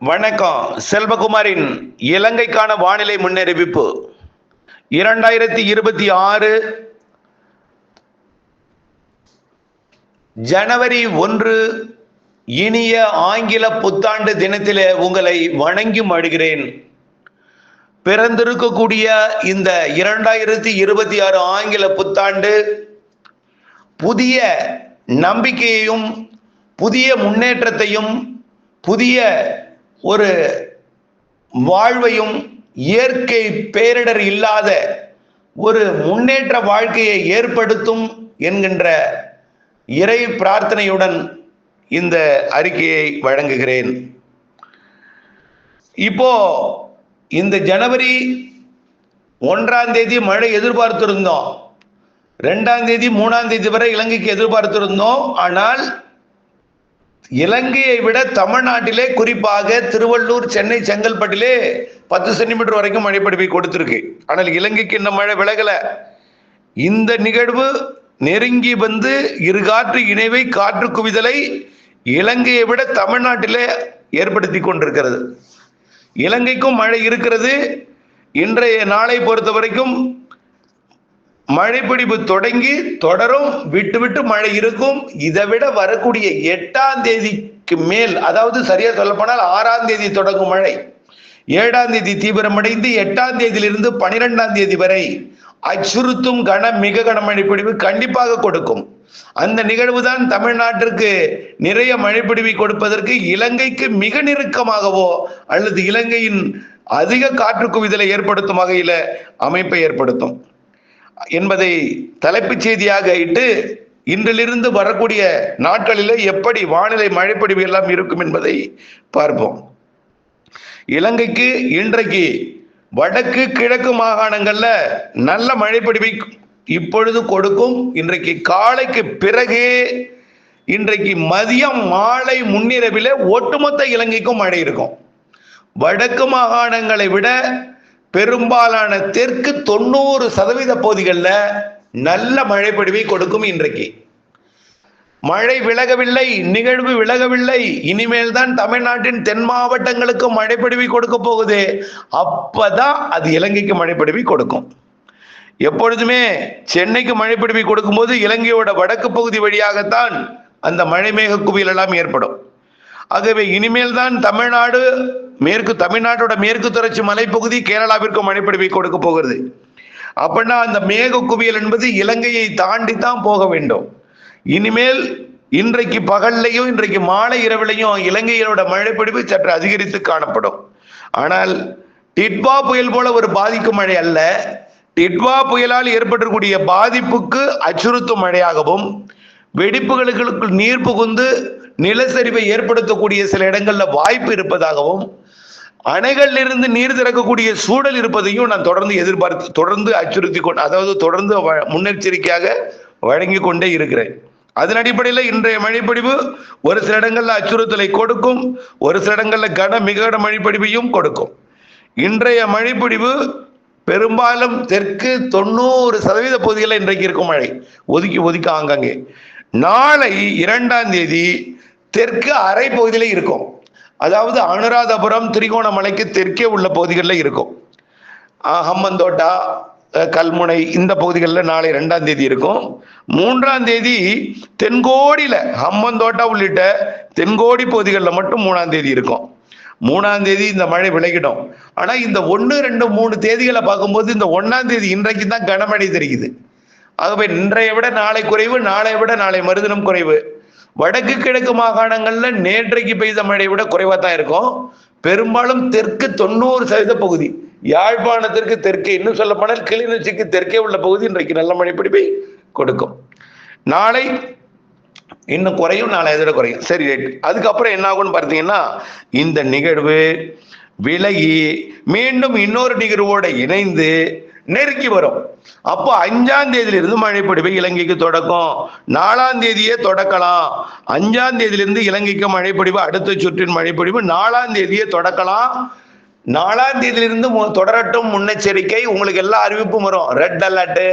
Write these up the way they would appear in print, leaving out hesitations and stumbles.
வணக்கம். செல்வகுமாரின் இலங்கைக்கான வானிலை முன்னறிவிப்பு. 2026 ஜனவரி 1 இனிய ஆங்கில புத்தாண்டு தினத்திலே உங்களை வணங்கி மகிழ்கிறேன். பிறந்திருக்கக்கூடிய இந்த 2026 ஆங்கில புத்தாண்டு புதிய நம்பிக்கையையும் புதிய முன்னேற்றத்தையும் புதிய ஒரு வாழ்வையும் இயற்கை பேரிடர் இல்லாத ஒரு முன்னேற்ற வாழ்க்கையை ஏற்படுத்தும் என்கின்ற இறை பிரார்த்தனையுடன் இந்த அறிக்கையை வழங்குகிறேன். இப்போ இந்த ஜனவரி 1ஆம் தேதி மழை எதிர்பார்த்திருந்தோம். 2ஆம் தேதி 3ஆம் தேதி வரை இலங்கைக்கு எதிர்பார்த்திருந்தோம். ஆனால் இலங்கையை விட தமிழ்நாட்டிலே குறிப்பாக திருவள்ளூர், சென்னை, செங்கல்பட்டிலே 10 சென்டிமீட்டர் வரைக்கும் மழைப்பொழிவை கொடுத்திருக்கு. ஆனால் இலங்கைக்கு இந்த மழை விலகல. இந்த நிகழ்வு நெருங்கி வந்து இருகாற்று இணைவை, காற்று குவிதலை இலங்கையை விட தமிழ்நாட்டிலே ஏற்படுத்தி கொண்டிருக்கிறது. இலங்கைக்கும் மழை இருக்கிறது. இன்றைய நாளை பொறுத்த வரைக்கும் மழைப்பிடிப்பு தொடங்கி தொடரும், விட்டு விட்டு மழை இருக்கும். இதை விட வரக்கூடிய 8ஆம் தேதிக்கு மேல், அதாவது சரியா சொல்லப்போனால் 6ஆம் தேதி தொடங்கும் மழை 7ஆம் தேதி தீவிரமடைந்து 8ஆம் தேதியிலிருந்து 12ஆம் தேதி வரை அச்சுறுத்தும் மிக கனமழை பொழிவு கண்டிப்பாக கொடுக்கும். அந்த நிகழ்வு தான் தமிழ்நாட்டிற்கு நிறைய மழைப்பிடிவை கொடுப்பதற்கு இலங்கைக்கு மிக நெருக்கமாகவோ அல்லது இலங்கையின் அதிக காற்று குவிதலை ஏற்படுத்தும் வகையில அமைப்பை ஏற்படுத்தும் என்பதை தலைப்புச் செய்தியாக இட்டு இன்றிலிருந்து வரக்கூடிய நாட்களிலே எப்படி வானிலை மழைப்பொழிவு எல்லாம் இருக்கும் என்பதை பார்ப்போம். இலங்கைக்கு இன்றைக்கு வடக்கு கிழக்கு மாகாணங்கள்ல நல்ல மழைப்பொழிவை இப்பொழுது கொடுக்கும். இன்றைக்கு காலைக்கு பிறகு இன்றைக்கு மதியம் மாலை முன்னிரவிலே ஒட்டுமொத்த இலங்கைக்கும் மழை இருக்கும். வடக்கு மாகாணங்களை விட பெரும்பாலான தெற்கு 90% பகுதிகளில் நல்ல மழைப்பொழிவை கொடுக்கும். இன்றைக்கு மழை விலகவில்லை, நிகழ்வு விலகவில்லை. இனிமேல் தான் தமிழ்நாட்டின் தென் மாவட்டங்களுக்கு மழைப்பொழிவை கொடுக்க போகுது. அப்பதான் அது இலங்கைக்கு மழைப்பொழிவை கொடுக்கும். எப்பொழுதுமே சென்னைக்கு மழைப்பொழிவை கொடுக்கும் போது இலங்கையோட வடக்கு பகுதி வழியாகத்தான் அந்த மழை மேக குவியல் எல்லாம் ஏற்படும். ஆகவே இனிமேல் தான் தமிழ்நாட்டோட மேற்கு தொடர்ச்சி மலைப்பகுதி கேரளாவிற்கு மழைப்பொழிவை கொடுக்க போகிறது. அப்படின்னா அந்த மேக குவியல் என்பது இலங்கையை தாண்டி தான் போக வேண்டும். இனிமேல் இன்றைக்கு பகல்லையும் இன்றைக்கு மாலை இரவிலையும் இலங்கையோட மழைப்பொழிவு சற்று அதிகரித்து காணப்படும். ஆனால் டிட்வா புயல் போல ஒரு பாதிக்கும் மழை அல்ல. டிட்வா புயலால் ஏற்பட்டிருக்கூடிய பாதிப்புக்கு அச்சுறுத்தும் மழையாகவும், வெடிப்புகளுக்கு நீர் புகுந்து நிலச்சரிவை ஏற்படுத்தக்கூடிய சில இடங்கள்ல வாய்ப்பு இருப்பதாகவும், அணைகளில் இருந்து நீர் திறக்கக்கூடிய சூழல் இருப்பதையும் நான் தொடர்ந்து அச்சுறுத்தி தொடர்ந்து முன்னெச்சரிக்கையாக வழங்கி கொண்டே இருக்கிறேன். அதன் அடிப்படையில் இன்றைய மழைப்பொழிவு ஒரு சில இடங்கள்ல அச்சுறுத்தலை கொடுக்கும், ஒரு சில இடங்கள்ல மிக கன மழைப்பொழிவையும் கொடுக்கும். இன்றைய மழைப்பொழிவு பெரும்பாலும் தெற்கு 90% பகுதிகளில் இன்றைக்கு இருக்கும் மழை ஒதுக்கி ஆங்காங்கே. நாளை 2ஆம் தேதி தெற்கு அரை பகுதியில இருக்கும். அதாவது அனுராதபுரம், திரிகோணமலைக்கு தெற்கே உள்ள பகுதிகளில் இருக்கும். ஹம்மந்தோட்டா, கல்முனை இந்த பகுதிகளில் நாளை 2ஆம் தேதி இருக்கும். 3ஆம் தேதி தென்கோடியில ஹம்மந்தோட்டா உள்ளிட்ட தென்கோடி பகுதிகளில் மட்டும் 3ஆம் தேதி இருக்கும். 3ஆம் தேதி இந்த மழை விலகிடும். ஆனா இந்த 1, 2, 3 தேதிகளை பார்க்கும்போது இந்த 1ஆம் தேதி இன்றைக்கு தான் கனமழை தெரியுது. ஆகவே இன்றைய விட நாளை குறைவு, நாளை விட நாளை மறுதினம் குறைவு. வடக்கு கிழக்கு மாகாணங்கள்ல நேற்றைக்கு பெய்த மழை விட குறைவா தான் இருக்கும். பெரும்பாலும் தெற்கு 90% பகுதி, யாழ்ப்பாணத்திற்கு தெற்கே, இன்னும் சொல்ல போனால் கிளிநொச்சிக்கு தெற்கே உள்ள பகுதி இன்றைக்கு நல்ல மழைப்பொழிவை கொடுக்கும். நாளை இன்னும் குறையும், நாளை எதிர குறையும். சரி, ரைட். அதுக்கப்புறம் என்ன ஆகும்னு பார்த்தீங்கன்னா, இந்த நிகழ்வு விலகி மீண்டும் இன்னொரு நிகழ்வோட இணைந்து நெருக்கி வரும். அப்போ 5ஆம் தேதியிலிருந்து மழைப்பொழிவை இலங்கைக்கு தொடக்கும். 4ஆம் தேதியே தொடக்கலாம். 5ஆம் தேதியிலிருந்து இலங்கைக்கு மழைப்பொழிவு, அடுத்த சுற்றின் மழைப்பொழிவு 4ஆம் தேதியே தொடக்கலாம். 4ஆம் தேதியிலிருந்து தொடரட்டும் முன்னெச்சரிக்கை. உங்களுக்கு எல்லா அறிவிப்பும் வரும், ரெட் அலர்ட்,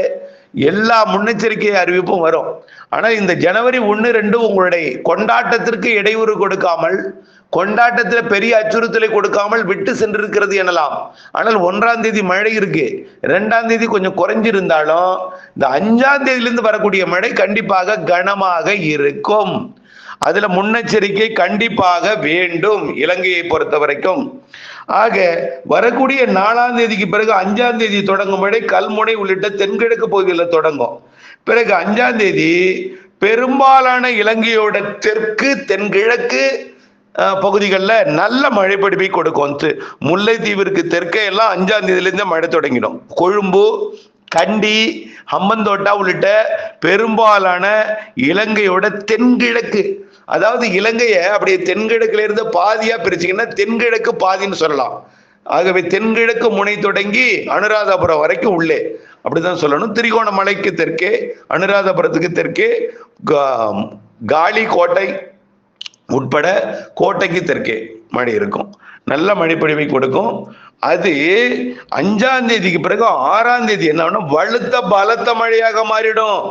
எல்லா முன்னெச்சரிக்கை அறிவிப்பும் வரும். ஆனால் இந்த ஜனவரி 1, 2 உங்களுடைய கொண்டாட்டத்திற்கு இடையூறு கொடுக்காமல், கொண்டாட்டத்துல பெரிய அச்சுறுத்தலை கொடுக்காமல் விட்டு சென்றிருக்கிறது எனலாம். ஆனால் 1ஆம் தேதி மழை இருக்கு, 2ஆம் தேதி கொஞ்சம் குறைஞ்சிருந்தாலும் இந்த 5ஆம் தேதியிலிருந்து வரக்கூடிய மழை கண்டிப்பாக கனமாக இருக்கும். அதுல முன்னெச்சரிக்கை கண்டிப்பாக வேண்டும் இலங்கையை பொறுத்த வரைக்கும். ஆக வரக்கூடிய 4ஆம் தேதிக்கு பிறகு 5ஆம் தேதி தொடங்கும் மழை கல்முனை உள்ளிட்ட தென்கிழக்கு பகுதிகளில் தொடங்கும். பிறகு 5ஆம் தேதி பெரும்பாலான இலங்கையோட தெற்கு தென்கிழக்கு பகுதிகளில் நல்ல மழை பொழிவை கொடுக்கும். முல்லைத்தீவிற்கு தெற்கே எல்லாம் 5ஆம் தேதியிலிருந்து மழை தொடங்கிடும். கொழும்பு, கண்டி, ஹம்பந்தோட்டா உள்ளிட்ட பெரும்பாலான இலங்கையோட தென்கிழக்கு, அதாவது இலங்கையை அப்படியே தென்கிழக்குல இருந்து பாதியா பிரிச்சிங்கன்னா தென்கிழக்கு பாதின்னு சொல்லலாம். ஆகவே தென்கிழக்கு முனை தொடங்கி அனுராதபுரம் வரைக்கும் உள்ளே அப்படிதான் சொல்லணும். திரிகோணமலைக்கு தெற்கே, அனுராதபுரத்துக்கு தெற்கே, காலி கோட்டை உட்பட கோட்டைக்கு தெற்கே மழை இருக்கும், நல்ல மழைப்பொழிவை கொடுக்கும். அது 5ஆம் தேதிக்கு பிறகு 6ஆம் தேதி என்ன வலுத்த பலத்த மழையாக மாறிடும்.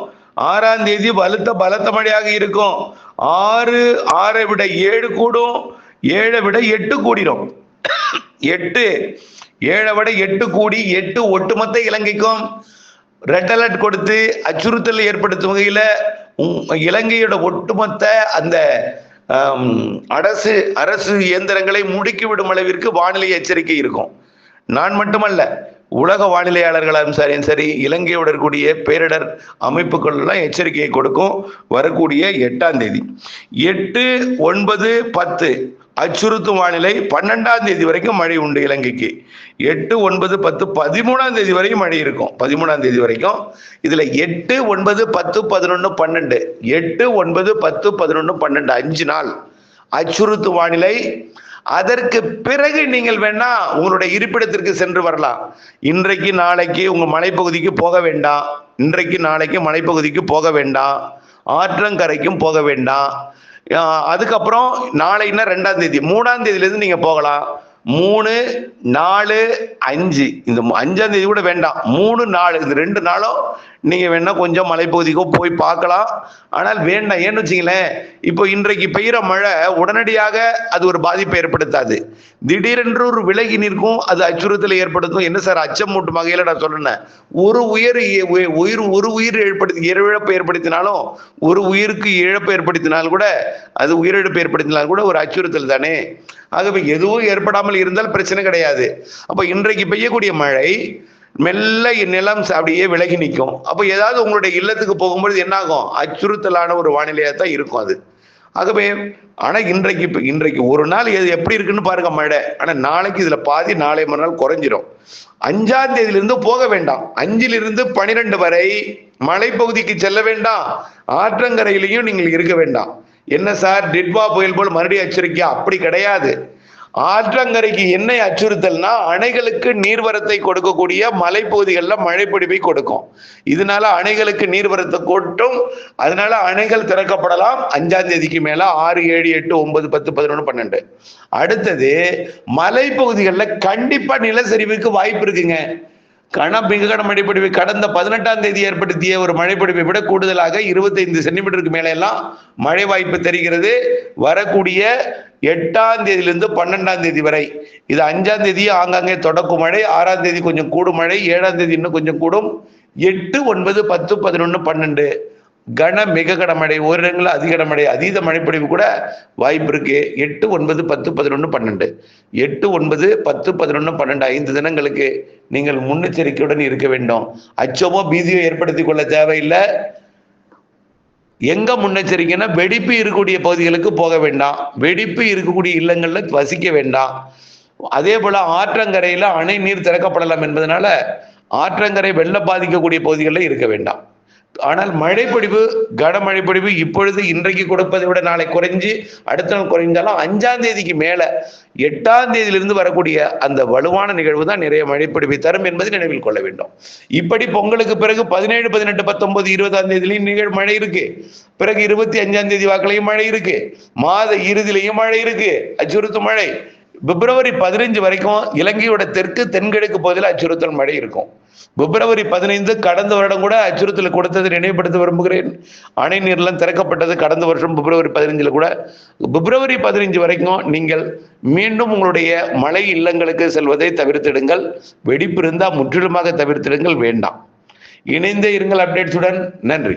6ஆம் தேதி வலுத்த பலத்த மழையாக இருக்கும். 6 விட 7 கூடும், 7 விட 8 கூடிடும். 8 7 விட 8 கூடி 8 ஒட்டுமொத்த இலங்கைக்கும் ரெட் அலர்ட் கொடுத்து அச்சுறுத்தல் ஏற்படுத்தும் வகையில இலங்கையோட ஒட்டுமொத்த அந்த அரசு இயந்திரங்களை முடுக்கிவிடும் அளவிற்கு வானிலை எச்சரிக்கை இருக்கும். நான் மட்டுமல்ல, உலக வானிலையாளர்களும் சரி இலங்கையோட இருக்கக்கூடிய பேரிடர் அமைப்புகள் எல்லாம் எச்சரிக்கையை கொடுக்கும். வரக்கூடிய 8ஆம் தேதி 8, 9, 10 அச்சுறுத்தும் வானிலை. 12ஆம் தேதி வரைக்கும் மழை உண்டு இலங்கைக்கு. 8, 9, 10 13ஆம் தேதி வரைக்கும் மழை இருக்கும். 13ஆம் தேதி வரைக்கும். இதுல 8, 9, 10, 11, 12 8, 9, 10, 11, 12 5 நாள் அச்சுறுத்தும் வானிலை. அதற்கு பிறகு நீங்கள் வேணா உங்களுடைய இருப்பிடத்திற்கு சென்று வரலாம். இன்றைக்கு நாளைக்கு உங்க மலைப்பகுதிக்கு போக வேண்டாம். இன்றைக்கு நாளைக்கு மலைப்பகுதிக்கு போக வேண்டாம், ஆற்றங்கரைக்கும் போக வேண்டாம். அதுக்கப்புறம் நாளைன்னா 2ஆம் தேதி 3ஆம் தேதியிலிருந்து நீங்க போகலாம். 3, 4, 5 இந்த 5ஆம் தேதி கூட வேண்டாம், 3, 4 இந்த 2 நாளும் நீங்க வேணா கொஞ்சம் மலைப்பகுதிக்கோ போய் பார்க்கலாம். ஆனால் வேண்டாம், ஏன்னு வச்சுங்களேன், இப்போ இன்றைக்கு பெய்கிற மழை உடனடியாக அது ஒரு பாதிப்பை ஏற்படுத்தாது. திடீரென்று ஒரு விலகி நிற்கும், அது அச்சுறுத்தலை ஏற்படுத்தும். என்ன சார் அச்சம் மூட்டும் வகையில நான் சொல்றேன். ஒரு உயிர் இழப்பை ஏற்படுத்தினாலும், ஒரு உயிருக்கு இழப்பு ஏற்படுத்தினால் கூட, அது உயிரிழப்பு ஏற்படுத்தினால் கூட ஒரு அச்சுறுத்தல் தானே. ஆகவே எதுவும் ஏற்படாமல் இருந்தால் பிரச்சனை கிடையாது. அப்ப இன்றைக்கு பெய்யக்கூடிய மழை மெல்ல நிலம் அப்படியே விலகி நிற்கும். அப்போ ஏதாவது உங்களுடைய இல்லத்துக்கு போகும்போது என்ன ஆகும், அச்சுறுத்தலான ஒரு வானிலையா தான் இருக்கும் அது. ஆகவே ஆனா இன்றைக்கு ஒரு நாள் எப்படி இருக்குன்னு பாருங்க மழை. ஆனா நாளைக்கு இதுல பாதி, நாளை மறுநாள் குறைஞ்சிரும். 5ஆம் தேதியிலிருந்து போக வேண்டாம். 5லிருந்து 12 வரை மலைப்பகுதிக்கு செல்ல வேண்டாம், ஆற்றங்கரையிலையும் நீங்கள் இருக்க வேண்டாம். என்ன சார் டிட்வா புயல் போல் மறுபடியும் எச்சரிக்கை? அப்படி கிடையாது. ஆற்றங்கரைக்கு என்ன அச்சுறுத்தல்னா, அணைகளுக்கு நீர்வரத்தை கொடுக்கக்கூடிய மலைப்பகுதிகளில் மழைப்பொழிவை கொடுக்கும். இதனால அணைகளுக்கு நீர்வரத்தை கொட்டும். அதனால அணைகள் திறக்கப்படலாம் 5ஆம் தேதிக்கு மேல. 6, 7, 8, 9, 10, 11, 12. அடுத்தது மலைப்பகுதிகளில் கண்டிப்பா நிலச்சரிவுக்கு வாய்ப்பு இருக்குங்க. மிக கன மழைப்பொழிவை கடந்த 18ஆம் தேதி ஏற்படுத்திய ஒரு மழைப்பொழிவை விட கூடுதலாக 25 சென்டிமீட்டருக்கு மேல எல்லாம் மழை வாய்ப்பு தெரிகிறது. வரக்கூடிய 8ஆம் தேதியிலிருந்து 12ஆம் தேதி வரை. இது 5ஆம் தேதி ஆங்காங்கே தொடக்கும் மழை, 6ஆம் தேதி கொஞ்சம் கூடும் மழை, 7ஆம் தேதி இன்னும் கொஞ்சம் கூடும். 8, 9, 10, 11, 12 மிக கனமழை, ஓரிடங்களில் அதிக கனமழை, அதீத மழைப்பொழிவு கூட வாய்ப்பு இருக்கு. 8, 9, 10, 11, 12 8, 9, 10, 11, 12 5 தினங்களுக்கு நீங்கள் முன்னெச்சரிக்கையுடன் இருக்க வேண்டும். அச்சமோ பீதியோ ஏற்படுத்திக் கொள்ள தேவையில்லை. எங்க முன்னெச்சரிக்கைன்னா, வெடிப்பு இருக்கக்கூடிய பகுதிகளுக்கு போக வேண்டாம், வெடிப்பு இருக்கக்கூடிய இல்லங்கள்ல வசிக்க வேண்டாம். அதே போல ஆற்றங்கரையில அணை நீர் திறக்கப்படலாம் என்பதனால ஆற்றங்கரை வெள்ளம் பாதிக்கக்கூடிய பகுதிகளில் இருக்க வேண்டாம். ஆனால் மழைப்பொழிவு, கனமழைப்பொழிவு இப்பொழுது இன்றைக்கு கொடுப்பதை விட நாளை குறைஞ்சி அடுத்த நாள் குறைந்தாலும் 5ஆம் தேதிக்கு மேல 8ஆம் தேதியிலிருந்து வரக்கூடிய அந்த வலுவான நிகழ்வு தான் நிறைய மழைப்பொழிவை தரும் என்பதை நினைவில் கொள்ள வேண்டும். இப்படி பொங்கலுக்கு பிறகு 17, 18, 19, 20ஆம் தேதியிலையும் மழை இருக்கு. பிறகு 25ஆம் தேதி வாக்கிலையும் மழை இருக்கு. மாத இறுதியிலையும் மழை இருக்கு, அச்சுறுத்தும் மழை. பிப்ரவரி 15 வரைக்கும் இலங்கையோட தெற்கு தென்கிழக்கு பகுதியில் அச்சுறுத்தல் மழை இருக்கும். பிப்ரவரி 15 கடந்த வருடம் கூட அச்சுறுத்தல் கொடுத்தது நினைவுபடுத்த விரும்புகிறேன். அணை நீர்லாம் திறக்கப்பட்டது கடந்த வருஷம் பிப்ரவரி 15 கூட. பிப்ரவரி 15 வரைக்கும் நீங்கள் மீண்டும் உங்களுடைய மழை இல்லங்களுக்கு செல்வதை தவிர்த்திடுங்கள். வெடிப்பு இருந்தால் முற்றிலுமாக தவிர்த்திடுங்கள், வேண்டாம். இணைந்தே இருங்கள் அப்டேட்ஸுடன். நன்றி.